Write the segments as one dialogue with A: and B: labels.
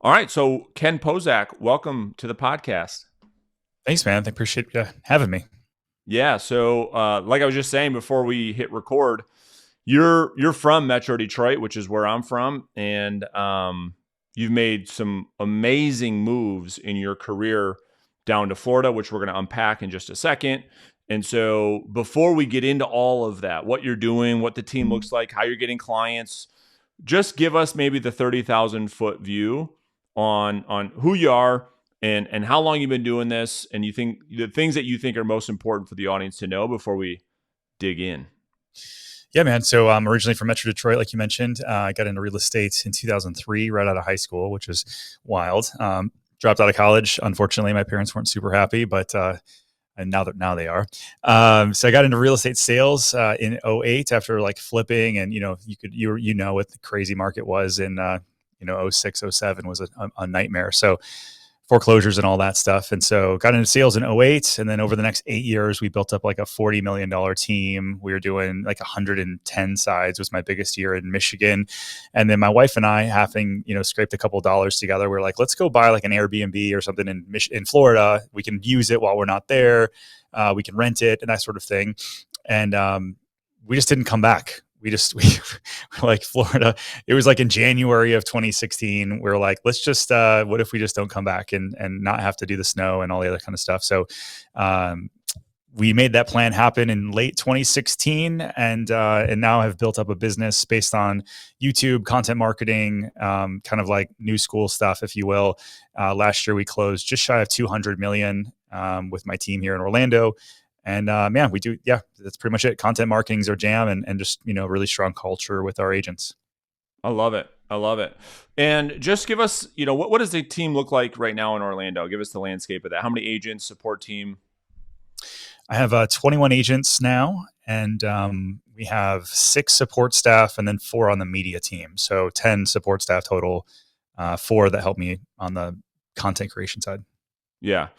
A: All right. So, Ken Pozak, welcome to the podcast.
B: Thanks, man. I appreciate you having me.
A: Yeah. So, like I was just saying before we hit record, you're from Metro Detroit, which is where I'm from, and you've made some amazing moves in your career down to Florida, which we're going to unpack in just a second. And so, before we get into all of that, what you're doing, what the team looks like, how you're getting clients, just give us maybe the 30,000 foot view on who you are and how long you've been doing this, and you think the things that you think are most important for the audience to know before we dig in.
B: Yeah, man. So I'm originally from Metro Detroit, like you mentioned. I got into real estate in 2003, right out of high school, which is wild. Dropped out of college. Unfortunately, my parents weren't super happy, but and now they are. So I got into real estate sales in '08 after like flipping, and you know what the crazy market was in '06, '07 was a nightmare. So foreclosures and all that stuff. And so got into sales in '08. And then over the next 8 years, we built up like a $40 million team. We were doing like 110 sides was my biggest year in Michigan. And then my wife and I, having, scraped a couple of dollars together, we're like, let's go buy like an Airbnb or something in Florida. We can use it while we're not there. We can rent it and that sort of thing. And we just didn't come back. We were like Florida. It was like in January of 2016. We were like, let's just, what if we just don't come back and not have to do the snow and all the other kind of stuff. So, we made that plan happen in late 2016 and now have built up a business based on YouTube content marketing, kind of like new school stuff, if you will. Last year we closed just shy of 200 million, with my team here in Orlando. And man, we do, yeah, that's pretty much it. Content marketing is our jam, and just, really strong culture with our agents.
A: I love it. I love it. And just give us, what does the team look like right now in Orlando? Give us the landscape of that. How many agents, support team?
B: I have 21 agents now, and we have 6 support staff and then 4 on the media team. So 10 support staff total, 4 that help me on the content creation side.
A: Yeah.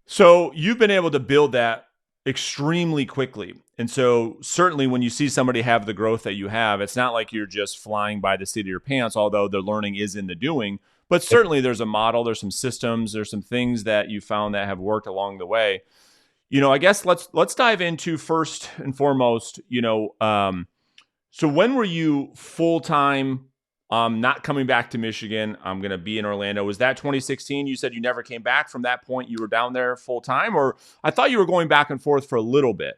A: So you've been able to build that extremely quickly. And so certainly when you see somebody have the growth that you have, it's not like you're just flying by the seat of your pants, although the learning is in the doing. But certainly there's a model, there's some systems, there's some things that you found that have worked along the way. I guess let's dive into first and foremost, so when were you full time? Not coming back to Michigan. I'm going to be in Orlando. Was that 2016? You said you never came back from that point. You were down there full time, or I thought you were going back and forth for a little bit.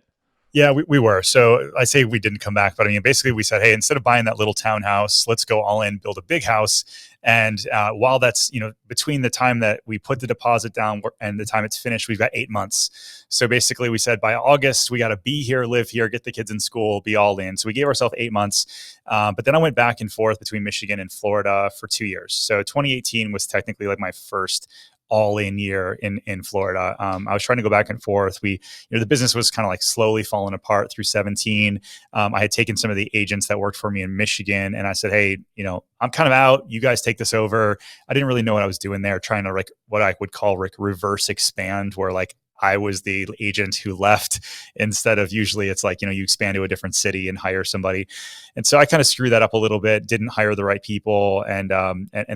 B: Yeah, we were. So I say we didn't come back, but I mean, basically we said, hey, instead of buying that little townhouse, let's go all in, build a big house. And while that's, between the time that we put the deposit down and the time it's finished, we've got 8 months. So basically we said by August, we got to be here, live here, get the kids in school, be all in. So we gave ourselves 8 months. But then I went back and forth between Michigan and Florida for 2 years. So 2018 was technically like my first all in year in Florida. I was trying to go back and forth. The business was kind of like slowly falling apart through 17. I had taken some of the agents that worked for me in Michigan, and I said, hey, I'm kind of out. You guys take this over. I didn't really know what I was doing there, trying to like what I would call like reverse expand, where like I was the agent who left instead of usually it's like, you expand to a different city and hire somebody. And so I kind of screwed that up a little bit, didn't hire the right people. And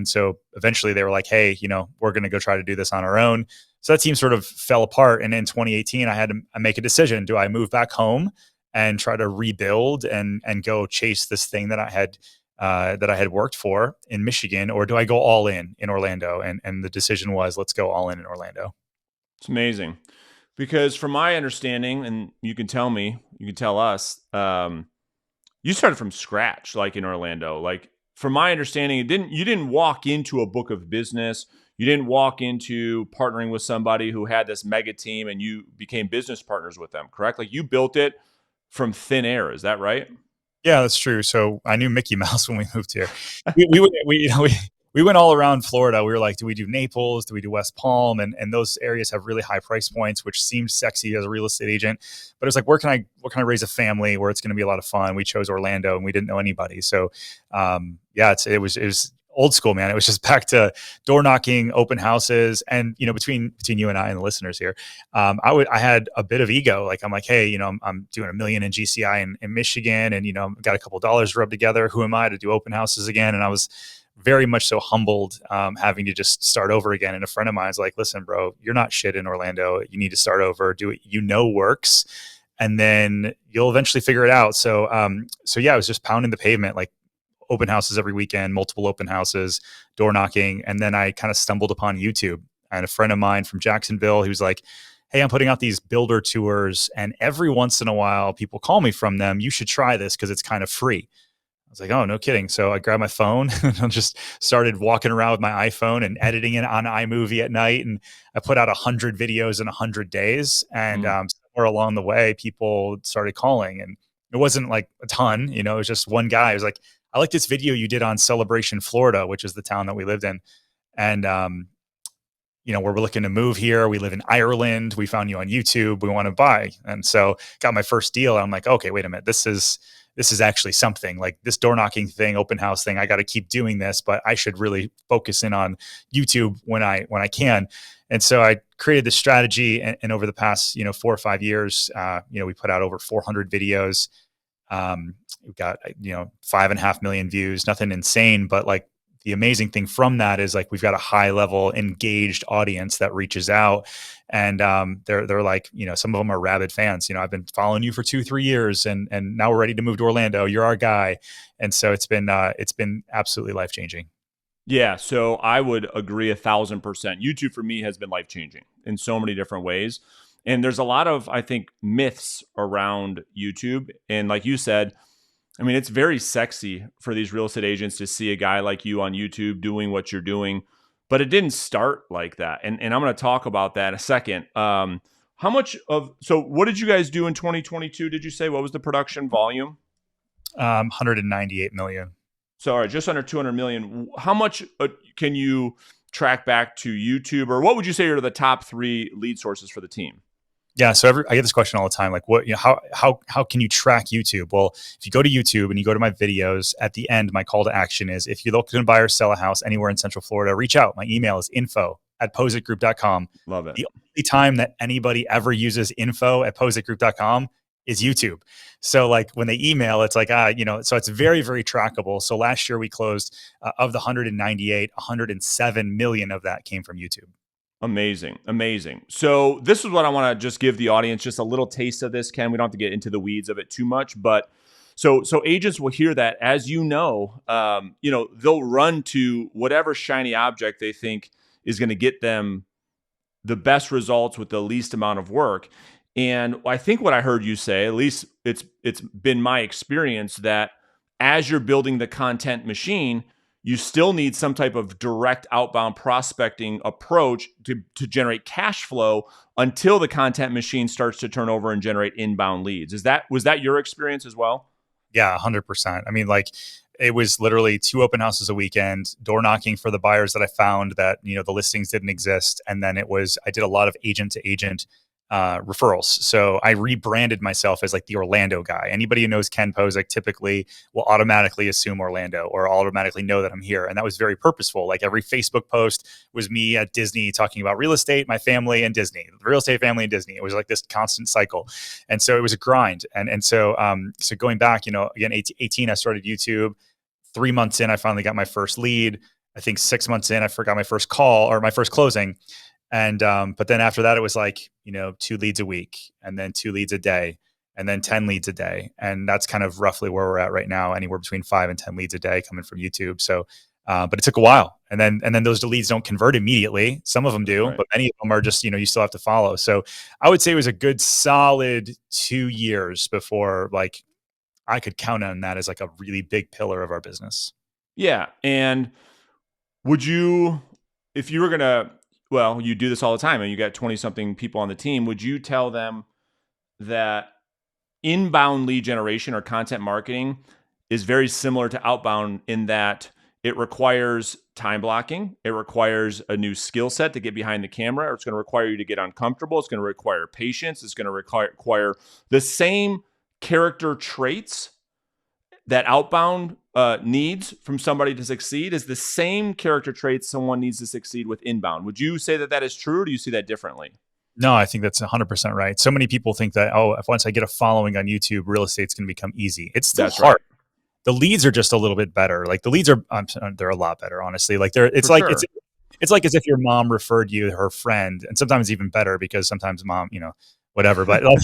B: so eventually they were like, hey, we're going to go try to do this on our own. So that team sort of fell apart. And in 2018, I had to make a decision. Do I move back home and try to rebuild and go chase this thing that I had worked for in Michigan, or do I go all in Orlando? And the decision was, let's go all in Orlando.
A: It's amazing because from my understanding, and you can tell me, you can tell us, you started from scratch, like in Orlando. Like from my understanding, you didn't walk into a book of business. You didn't walk into partnering with somebody who had this mega team and you became business partners with them, correct? Like you built it from thin air. Is that right?
B: Yeah, that's true. So I knew Mickey Mouse when we moved here. We went all around Florida. We were like, do we do Naples? Do we do West Palm? And those areas have really high price points, which seems sexy as a real estate agent. But it was like, what can I raise a family where it's going to be a lot of fun? We chose Orlando and we didn't know anybody. So yeah, it was old school, man. It was just back to door knocking, open houses. And, between you and I and the listeners here, I had a bit of ego. Like, I'm like, hey, I'm doing $1 million in GCI in Michigan and, got a couple of dollars rubbed together. Who am I to do open houses again? And I was very much so humbled, having to just start over again. And a friend of mine is like, listen, bro, you're not shit in Orlando. You need to start over, do what you know works, and then you'll eventually figure it out. So yeah, I was just pounding the pavement, like open houses every weekend, multiple open houses, door knocking. And then I kind of stumbled upon YouTube. And a friend of mine from Jacksonville, he was like, hey, I'm putting out these builder tours, and every once in a while people call me from them. You should try this because it's kind of free. I was like, oh, no kidding. So I grabbed my phone and I just started walking around with my iPhone and editing it on iMovie at night. And I put out 100 videos in 100 days. And
A: Mm.
B: somewhere along the way, people started calling. And it wasn't like a ton, it was just one guy. It was like, I like this video you did on Celebration, Florida, which is the town that we lived in. And, we're looking to move here. We live in Ireland. We found you on YouTube. We want to buy. And so got my first deal. I'm like, okay, wait a minute. This is actually something. Like this door knocking thing, open house thing. I got to keep doing this, but I should really focus in on YouTube when I can. And so I created this strategy, and over the past 4 or 5 years, we put out over 400 videos. We've got 5.5 million views. Nothing insane, but like the amazing thing from that is like we've got a high level engaged audience that reaches out, and they're like, some of them are rabid fans. I've been following you for 2-3 years, and now we're ready to move to Orlando. You're our guy. And so it's been absolutely life changing.
A: Yeah, so I would agree 1,000%. YouTube for me has been life changing in so many different ways. And there's a lot of, I think, myths around YouTube. And like you said, I mean, it's very sexy for these real estate agents to see a guy like you on YouTube doing what you're doing, but it didn't start like that. And I'm going to talk about that in a second. So what did you guys do in 2022? Did you say what was the production volume?
B: 198 million.
A: So, all right, just under 200 million. How much can you track back to YouTube, or what would you say are the top 3 lead sources for the team?
B: Yeah, so I get this question all the time, like how can you track YouTube? Well, if you go to YouTube and you go to my videos, at the end, my call to action is, if you're looking to buy or sell a house anywhere in Central Florida, reach out. My email is info@positgroup.com.
A: Love it.
B: The only time that anybody ever uses info@positgroup.com is YouTube. So like when they email, it's like, so it's very, very trackable. So last year we closed of the 198, 107 million of that came from YouTube.
A: Amazing. Amazing. So this is what I want to just give the audience just a little taste of this, Ken. We don't have to get into the weeds of it too much, but so agents will hear that, as they'll run to whatever shiny object they think is going to get them the best results with the least amount of work. And I think what I heard you say, at least it's been my experience, that as you're building the content machine, you still need some type of direct outbound prospecting approach to generate cash flow until the content machine starts to turn over and generate inbound leads. Was that your experience as well?
B: Yeah, 100%. I mean, like it was literally 2 open houses a weekend, door knocking for the buyers that I found that, the listings didn't exist. And then I did a lot of agent to agent referrals. So I rebranded myself as like the Orlando guy. Anybody who knows Ken Posick typically will automatically assume Orlando, or automatically know that I'm here. And that was very purposeful. Like every Facebook post was me at Disney talking about real estate, my family, and Disney, the real estate family and Disney. It was like this constant cycle. And so it was a grind. So going back, again, 18, I started YouTube. 3 months in, I finally got my first lead. I think 6 months in, I forgot my first call or my first closing. And but then after that, it was like 2 leads a week, and then 2 leads a day, and then 10 leads a day. And that's kind of roughly where we're at right now, anywhere between 5 and 10 leads a day coming from YouTube. So but it took a while, and then those leads don't convert immediately. Some of them do, right, but many of them are just you still have to follow. So I would say it was a good solid 2 years before like I could count on that as like a really big pillar of our business.
A: Yeah. And would you, if you were going to, well, you do this all the time and you got 20 something people on the team, would you tell them that inbound lead generation or content marketing is very similar to outbound in that it requires time blocking, it requires a new skill set to get behind the camera, or it's going to require you to get uncomfortable, it's going to require patience, it's going to require the same character traits that outbound needs from somebody to succeed is the same character traits someone needs to succeed with inbound. Would you say that is true, or do you see that differently?
B: No, I think that's 100% right. So many people think that, if once I get a following on YouTube, real estate's going to become easy. It's still hard. Right. the leads are just a little bit better. Like the leads are, they're a lot better, honestly. Like
A: For sure.
B: it's like as if your mom referred you her friend, and sometimes even better because sometimes mom, whatever. But like,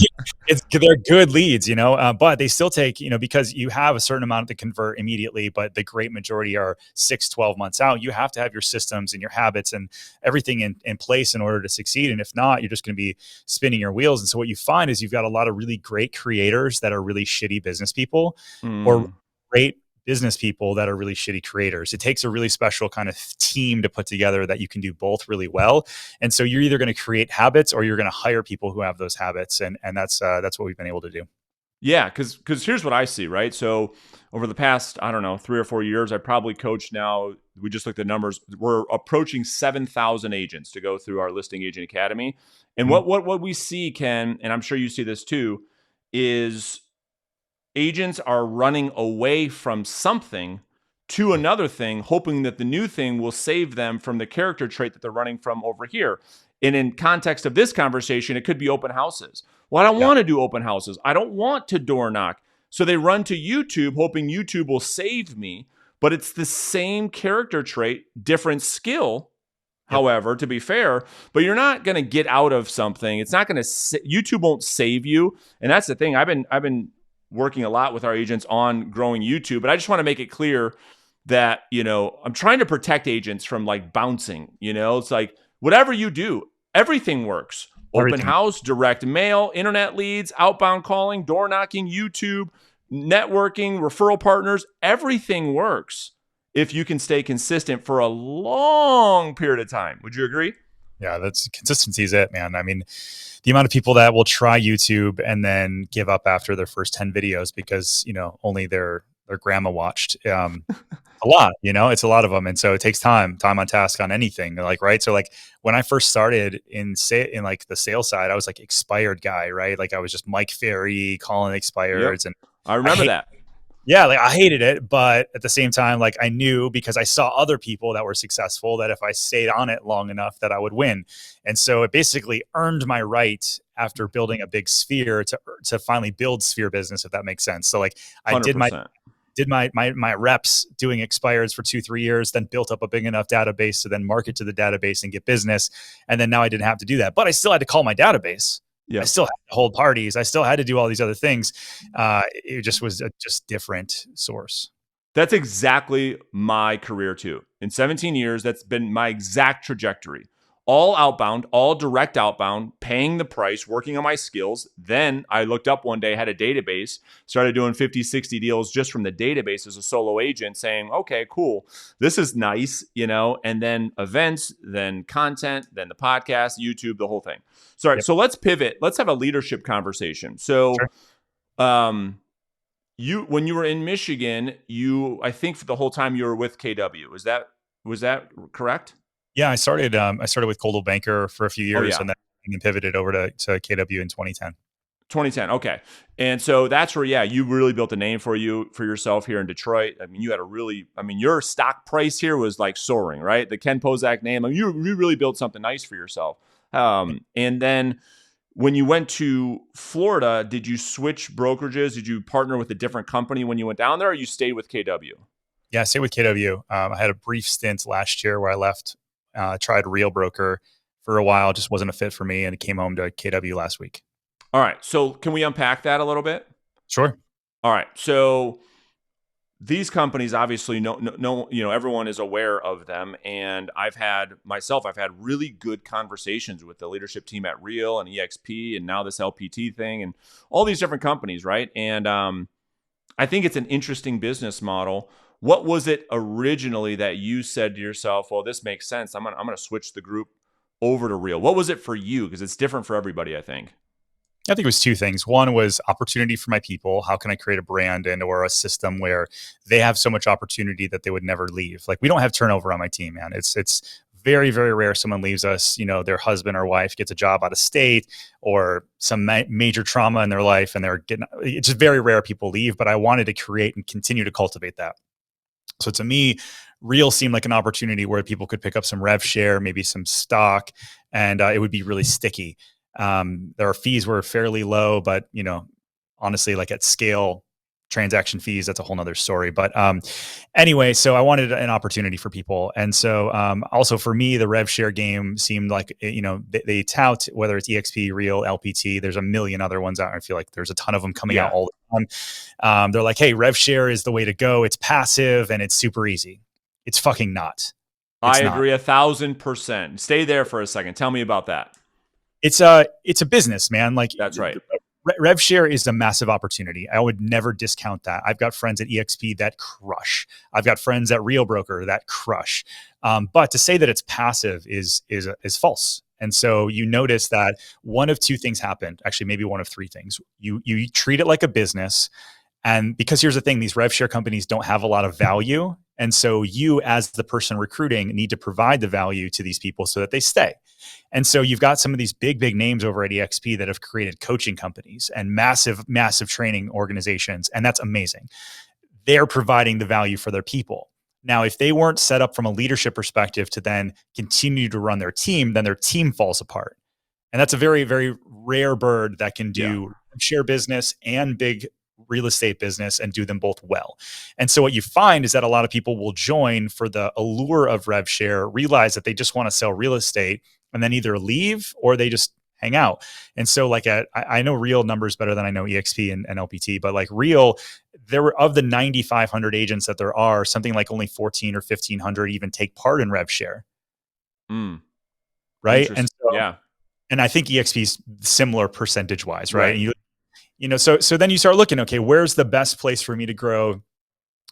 B: they're good leads, but they still take, because you have a certain amount to convert immediately, but the great majority are 6, 12 months out. You have to have your systems and your habits and everything in place in order to succeed. And if not, you're just going to be spinning your wheels. And so what you find is you've got a lot of really great creators that are really shitty business people, or
A: Mm.
B: great business people that are really shitty creators. It takes a really special kind of team to put together that you can do both really well. And so you're either going to create habits or you're going to hire people who have those habits. And that's what we've been able to do.
A: Yeah, because here's what I see, right? So over the past, I don't know, 3 or 4 years, I probably coached now. We just looked at numbers. We're approaching 7,000 agents to go through our Listing Agent Academy. And
B: Mhm.
A: what we see, Ken, and I'm sure you see this too, is agents are running away from something to another thing, hoping that the new thing will save them from the character trait that they're running from over here. And in context of this conversation, it could be open houses. Well, I don't
B: Yeah.
A: want to do open houses. I don't want to door knock. So they run to YouTube, hoping YouTube will save me. But it's the same character trait, different skill.
B: Yep.
A: However, to be fair, but you're not going to get out of something. It's not going to. YouTube won't save you, and that's the thing. I've been working a lot with our agents on growing YouTube, but I just want to make it clear that, I'm trying to protect agents from like bouncing. It's like whatever you do, everything works. Open
B: Everything.
A: house, direct mail, internet leads, outbound calling, door knocking, YouTube, networking, referral partners, everything works if you can stay consistent for a long period of time. Would you agree?
B: Yeah, that's consistency is it, man. I mean, the amount of people that will try YouTube and then give up after their first 10 videos because, only their grandma watched. A lot, it's a lot of them. And so it takes time on task on anything, like, right. So like when I first started in like the sales side, I was like expired guy, right? Like I was just Mike Ferry calling
A: Yep.
B: expireds, and
A: I
B: I
A: remember
B: hate
A: that.
B: yeah, like I hated it, but at the same time, like I knew because I saw other people that were successful that if I stayed on it long enough that I would win. And so it basically earned my right after building a big sphere to finally build sphere business, if that makes sense. So like I did my
A: 100%.
B: did my reps doing expires for 2-3 years, then built up a big enough database to then market to the database and get business. And then now I didn't have to do that, but I still had to call my database. I
A: Yeah.
B: still had to hold parties. I still had to do all these other things. It just was a just different source.
A: That's exactly my career too. In 17 years, that's been my exact trajectory. All outbound, all direct outbound, paying the price, working on my skills. Then I looked up one day, had a database, started doing 50, 60 deals just from the database as a solo agent, saying, okay, cool. This is nice, and then events, then content, then the podcast, YouTube, the whole thing. Sorry.
B: Yep.
A: So let's pivot. Let's have a leadership conversation.
B: Sure.
A: So, when you were in Michigan, I think for the whole time you were with KW. Was that correct?
B: Yeah, I started with Coldwell Banker for a few
A: Oh
B: years
A: yeah.
B: and then pivoted over to KW in 2010.
A: 2010. Okay. And so that's where, yeah, you really built a name for yourself here in Detroit. I mean, your stock price here was like soaring, right? The Ken Pozak name. I mean, you really built something nice for yourself. And then when you went to Florida, did you switch brokerages? Did you partner with a different company when you went down there, or you stayed with KW?
B: Yeah, I stayed with KW. I had a brief stint last year where I left, tried Real Broker for a while, just wasn't a fit for me, and came home to KW last week.
A: All right. So can we unpack that a little bit?
B: Sure.
A: All right. So these companies obviously no, everyone is aware of them. And I've had really good conversations with the leadership team at Real and EXP and now this LPT thing and all these different companies, right? And I think it's an interesting business model. What was it originally that you said to yourself, well, this makes sense. I'm gonna switch the group over to Real. What was it for you? Because it's different for everybody, I think.
B: I think it was two things. One was opportunity for my people. How can I create a brand and or a system where they have so much opportunity that they would never leave? Like we don't have turnover on my team, man. It's very, very rare someone leaves us, their husband or wife gets a job out of state or some major trauma in their life and it's just very rare people leave, but I wanted to create and continue to cultivate that. So to me, Real seemed like an opportunity where people could pick up some rev share, maybe some stock, and it would be really sticky. Their fees were fairly low, but honestly, like at scale, transaction fees, that's a whole nother story. But anyway, so I wanted an opportunity for people. And so also for me, the rev share game seemed like, they tout, whether it's EXP, Real, LPT, there's a million other ones out. I feel like there's a ton of them coming out
A: Yeah.
B: all the time. They're like, hey, rev share is the way to go. It's passive and it's super easy. It's fucking not.
A: I
B: It's not.
A: agree 1,000%. Stay there for a second. Tell me about that.
B: It's a business, man. Like
A: That's right.
B: rev share is a massive opportunity. I would never discount that. I've got friends at EXP that crush. I've got friends at Real Broker that crush. But to say that it's passive is false. And so you notice that one of two things happened. Actually, maybe one of three things. You treat it like a business, and because here's the thing, these rev share companies don't have a lot of value. And so you, as the person recruiting, need to provide the value to these people so that they stay. And so you've got some of these big, big names over at EXP that have created coaching companies and massive, massive training organizations. And that's amazing. They're providing the value for their people. Now, if they weren't set up from a leadership perspective to then continue to run their team, then their team falls apart. And that's a very, very rare bird that can do share business and big real estate business and do them both well. And so what you find is that a lot of people will join for the allure of rev share, realize that they just want to sell real estate, and then either leave or they just hang out. And so like I know Real numbers better than I know EXP and LPT, but like Real, there were, of the 9,500 agents that there are, something like only 14 or 1,500 even take part in rev share. Right. And so, and I think EXP's similar percentage wise, right? And so then you start looking, okay, where's the best place for me to grow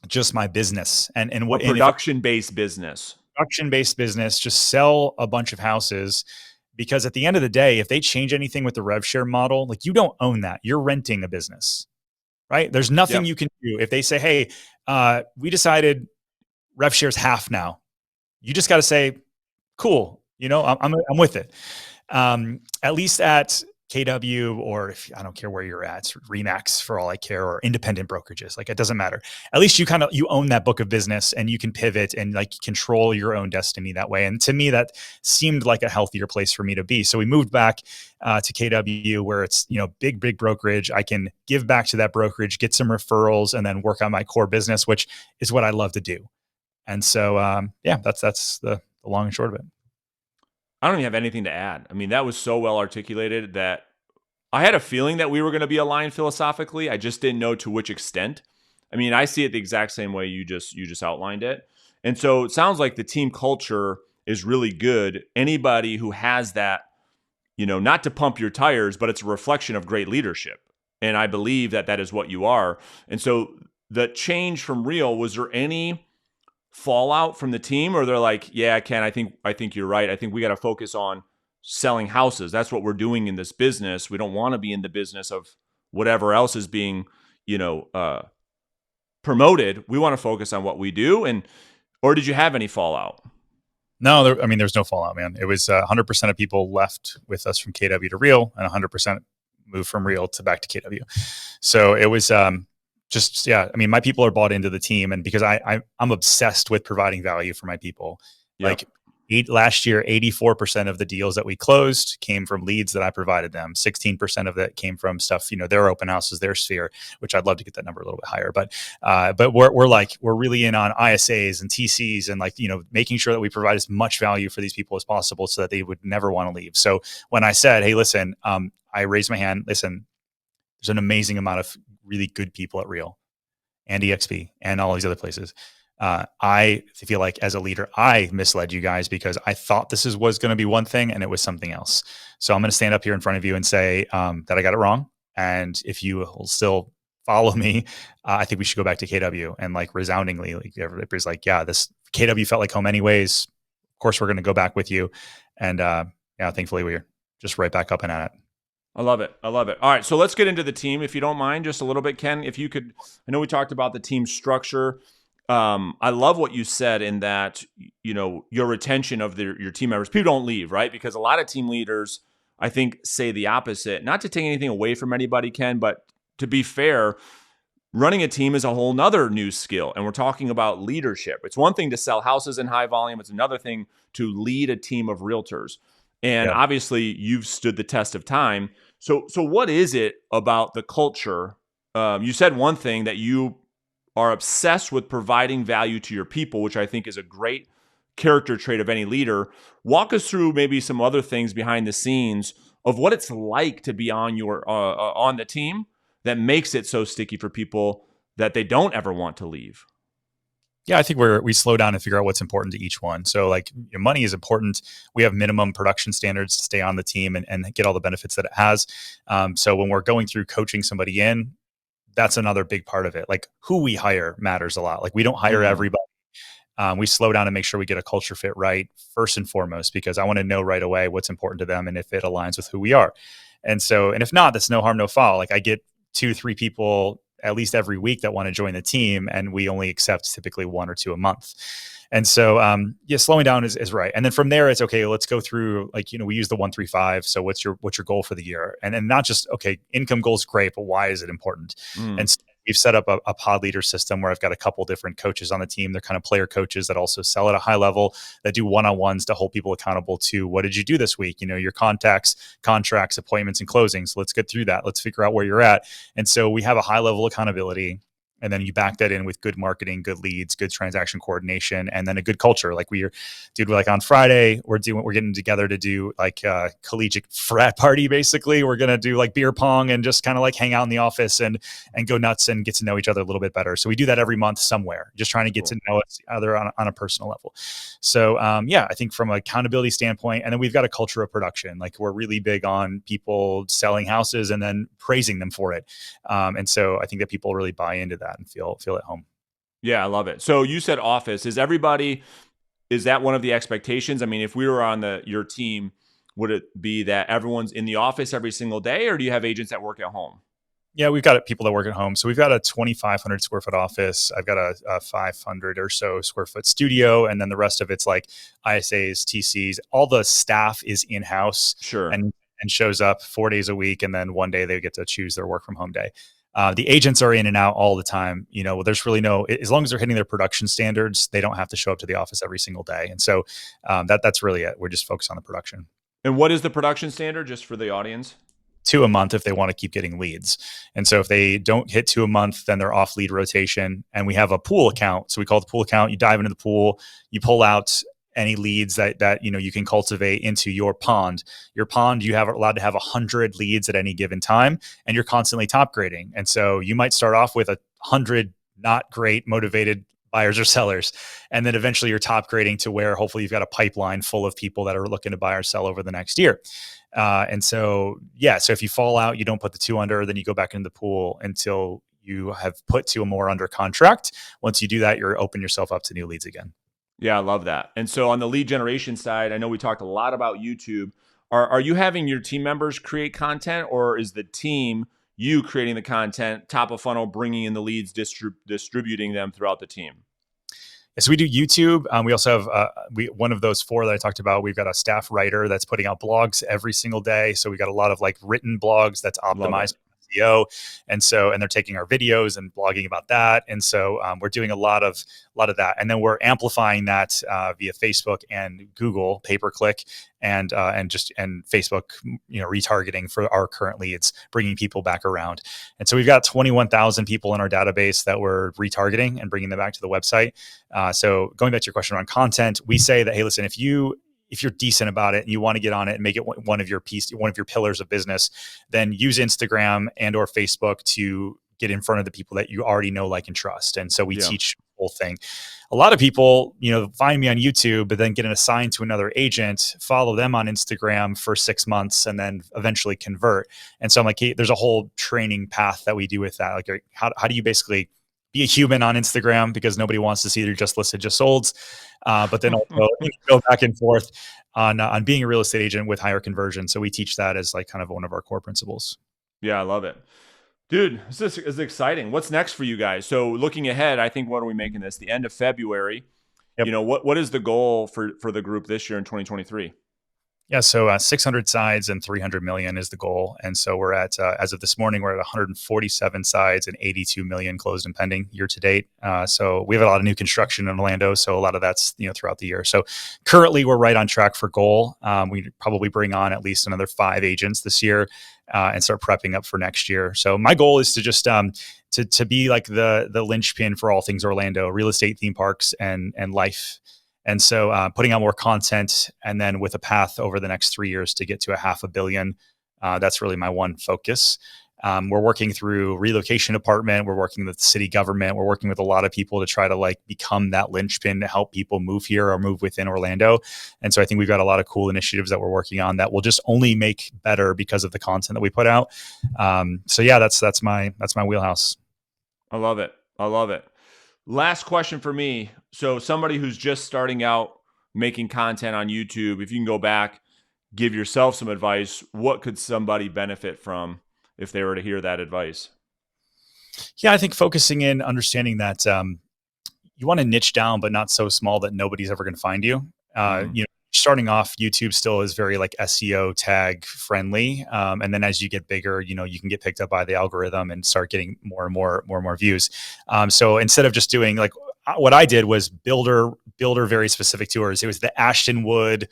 B: just my business? And what
A: production-based business.
B: Production-based business, just sell a bunch of houses. Because at the end of the day, if they change anything with the rev share model, like, you don't own that. You're renting a business, right? There's nothing you can do. If they say, hey, we decided rev share's half now, you just got to say, cool, I'm with it. At least at KW, or if I don't care where you're at, Remax for all I care, or independent brokerages, like, it doesn't matter. At least you own that book of business and you can pivot and like control your own destiny that way. And to me, that seemed like a healthier place for me to be. So we moved back to KW, where it's, big brokerage. I can give back to that brokerage, get some referrals, and then work on my core business, which is what I love to do. And so, that's the long and short of it.
A: I don't even have anything to add. I mean, that was so well articulated that I had a feeling that we were going to be aligned philosophically. I just didn't know to which extent. I mean, I see it the exact same way you just outlined it. And so it sounds like the team culture is really good. Anybody who has that, not to pump your tires, but it's a reflection of great leadership. And I believe that is what you are. And so the change from Real, was there any fallout from the team, or they're like, yeah, Ken, I think you're right. I think we got to focus on selling houses. That's what we're doing in this business. We don't want to be in the business of whatever else is being, promoted. We want to focus on what we do. Or did you have any fallout?
B: No, there's no fallout, man. It was 100% of people left with us from KW to Real, and 100% moved from Real to back to KW. So it was my people are bought into the team, and because I'm obsessed with providing value for my people. Like, last year, 84% of the deals that we closed came from leads that I provided them. 16% of that came from stuff, their open houses, their sphere, which I'd love to get that number a little bit higher. But we're really in on ISAs and TCs, and making sure that we provide as much value for these people as possible so that they would never want to leave. So when I said, hey, listen, I raised my hand. Listen, there's an amazing amount of really good people at Real and EXP and all these other places. I feel like as a leader, I misled you guys because I thought this was going to be one thing and it was something else. So I'm going to stand up here in front of you and say that I got it wrong. And if you will still follow me, I think we should go back to KW. And like, resoundingly, like, everybody's like, yeah, this KW felt like home anyways. Of course, we're going to go back with you. And thankfully we're just right back up and at it.
A: I love it. All right. So let's get into the team, if you don't mind, just a little bit, Ken. If you could, I know we talked about the team structure. I love what you said in that, your retention of your team members. People don't leave, right? Because a lot of team leaders, I think, say the opposite. Not to take anything away from anybody, Ken, but to be fair, running a team is a whole nother new skill. And we're talking about leadership. It's one thing to sell houses in high volume. It's another thing to lead a team of realtors. And obviously, you've stood the test of time. So what is it about the culture You said one thing, that you are obsessed with providing value to your people, which I think is a great character trait of any leader. Walk us through maybe some other things behind the scenes of what it's like to be on the team that makes it so sticky for people that they don't ever want to leave.
B: Yeah, I think we slow down and figure out what's important to each one. So like your money is important. We have minimum production standards to stay on the team and get all the benefits that it has. So when we're going through coaching somebody in, that's another big part of it. Like who we hire matters a lot. Like we don't hire
A: Mm.
B: everybody. We slow down and make sure we get a culture fit right first and foremost, because I want to know right away what's important to them and if it aligns with who we are. And if not, that's no harm, no foul. Like I get 2, 3 people at least every week that want to join the team, and we only accept typically 1 or 2 a month. And so, yeah, slowing down is right. And then from there, it's okay. Let's go through, like, we use the 1-3-5. So what's your goal for the year? And not just, okay, income goals, great, but why is it important?
A: Mm.
B: And so we've set up a pod leader system where I've got a couple different coaches on the team. They're kind of player coaches that also sell at a high level, that do one-on-ones to hold people accountable to what did you do this week? Your contacts, contracts, appointments, and closings. Let's get through that. Let's figure out where you're at. And so we have a high level accountability. And then you back that in with good marketing, good leads, good transaction coordination, and then a good culture. Like like on Friday, we're getting together to do like a collegiate frat party. Basically, we're gonna do like beer pong and just kind of like hang out in the office and go nuts and get to know each other a little bit better. So we do that every month somewhere, just trying to get
A: Cool.
B: to know each other on a personal level. So yeah, I think from an accountability standpoint, and then we've got a culture of production. Like we're really big on people selling houses and then praising them for it. And so I think that people really buy into that and feel at home.
A: Yeah, I love it. So you said office. Is that one of the expectations? I mean, if we were on your team, would it be that everyone's in the office every single day, or do you have agents that work at home?
B: Yeah, we've got people that work at home. So we've got a 2,500 square foot office. I've got a 500 or so square foot studio. And then the rest of it's like ISAs, TCs. All the staff is in house
A: Sure.
B: and shows up 4 days a week. And then one day they get to choose their work from home day. The agents are in and out all the time. There's really as long as they're hitting their production standards, they don't have to show up to the office every single day. And so that's really it. We're just focused on the production.
A: And what is the production standard, just for the audience?
B: 2 a month if they want to keep getting leads. And so if they don't hit 2 a month, then they're off lead rotation. And we have a pool account. So we call it the pool account. You dive into the pool, you pull out any leads that you can cultivate into your pond. Your pond, you have allowed to have 100 leads at any given time, and you're constantly top grading. And so you might start off with 100 not great motivated buyers or sellers, and then eventually you're top grading to where hopefully you've got a pipeline full of people that are looking to buy or sell over the next year. And so, yeah, so if you fall out, you don't put the 2 under, then you go back into the pool until you have put 2 or more under contract. Once you do that, you're open yourself up to new leads again.
A: Yeah, I love that. And so on the lead generation side, I know we talked a lot about YouTube. Are you having your team members create content, or is the team, you creating the content, top of funnel, bringing in the leads, distributing them throughout the team?
B: So we do YouTube. We also have one of those 4 that I talked about. We've got a staff writer that's putting out blogs every single day. So we got a lot of like written blogs that's
A: Love it.
B: optimized SEO, and they're taking our videos and blogging about that. And so we're doing a lot of that, and then we're amplifying that via Facebook and Google pay per click, and Facebook, retargeting for our current leads, bringing people back around. And so we've got 21,000 people in our database that we're retargeting and bringing them back to the website. So going back to your question around content, we say that, hey, listen, if you're decent about it and you want to get on it and make it one of your pillars of business, then use Instagram and or Facebook to get in front of the people that you already know, like, and trust. And so we teach the whole thing. A lot of people, find me on YouTube, but then get assigned to another agent, follow them on Instagram for 6 months, and then eventually convert. And so I'm like, hey, there's a whole training path that we do with that. Like, how do you basically be a human on Instagram, because nobody wants to see they're just listed, just solds. But then also go back and forth on being a real estate agent with higher conversion. So we teach that as like kind of one of our core principles.
A: Yeah, I love it. Dude, this is exciting. What's next for you guys? So looking ahead, I think, what are we making this? The end of February.
B: Yep.
A: What is the goal for the group this year in 2023?
B: Yeah, so 600 sides and 300 million is the goal, and so we're at as of this morning we're at 147 sides and 82 million closed and pending year to date. So we have a lot of new construction in Orlando, so a lot of that's throughout the year. So currently we're right on track for goal. We probably bring on at least another 5 agents this year and start prepping up for next year. So my goal is to just to be like the linchpin for all things Orlando, real estate, theme parks, and life. And so putting out more content and then with a path over the next 3 years to get to a 500 million, that's really my one focus. We're working through relocation department. We're working with the city government. We're working with a lot of people to try to like become that linchpin to help people move here or move within Orlando. And so I think we've got a lot of cool initiatives that we're working on that will just only make better because of the content that we put out. So yeah, that's my wheelhouse.
A: I love it. I love it. Last question for me. So somebody who's just starting out making content on YouTube, if you can go back, give yourself some advice, what could somebody benefit from if they were to hear that advice?
B: Yeah, I think focusing in, understanding that you want to niche down, but not so small that nobody's ever going to find you. Starting off, YouTube still is very like SEO tag friendly, and then as you get bigger, you can get picked up by the algorithm and start getting more views. So instead of just doing like what I did was builder very specific tours. It was the Ashton Woods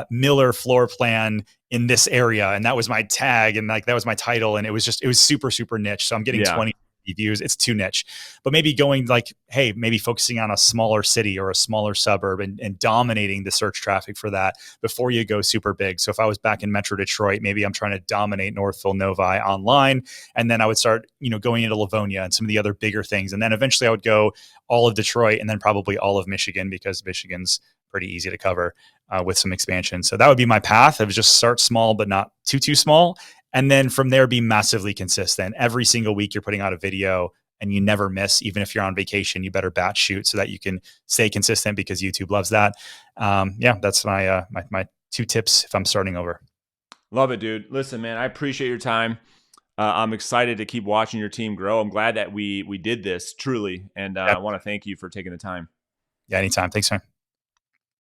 B: Miller floor plan in this area, and that was my tag, and like that was my title, and it was super niche. So I'm getting
A: Yeah.
B: 20 views. It's too niche, but maybe going like, hey, maybe focusing on a smaller city or a smaller suburb and dominating the search traffic for that before you go super big. So if I was back in Metro Detroit, maybe I'm trying to dominate Northville Novi online, and then I would start going into Livonia and some of the other bigger things, and then eventually I would go all of Detroit and then probably all of Michigan, because Michigan's pretty easy to cover with some expansion. So that would be my path. I would just start small, but not too small. And then from there, be massively consistent. Every single week you're putting out a video and you never miss. Even if you're on vacation, you better batch shoot so that you can stay consistent, because YouTube loves that. Yeah, that's my 2 tips if I'm starting over.
A: Love it, dude. Listen, man, I appreciate your time. I'm excited to keep watching your team grow. I'm glad that we did this truly. And
B: Yeah,
A: I want to thank you for taking the time.
B: yeah, anytime. Thanks, man.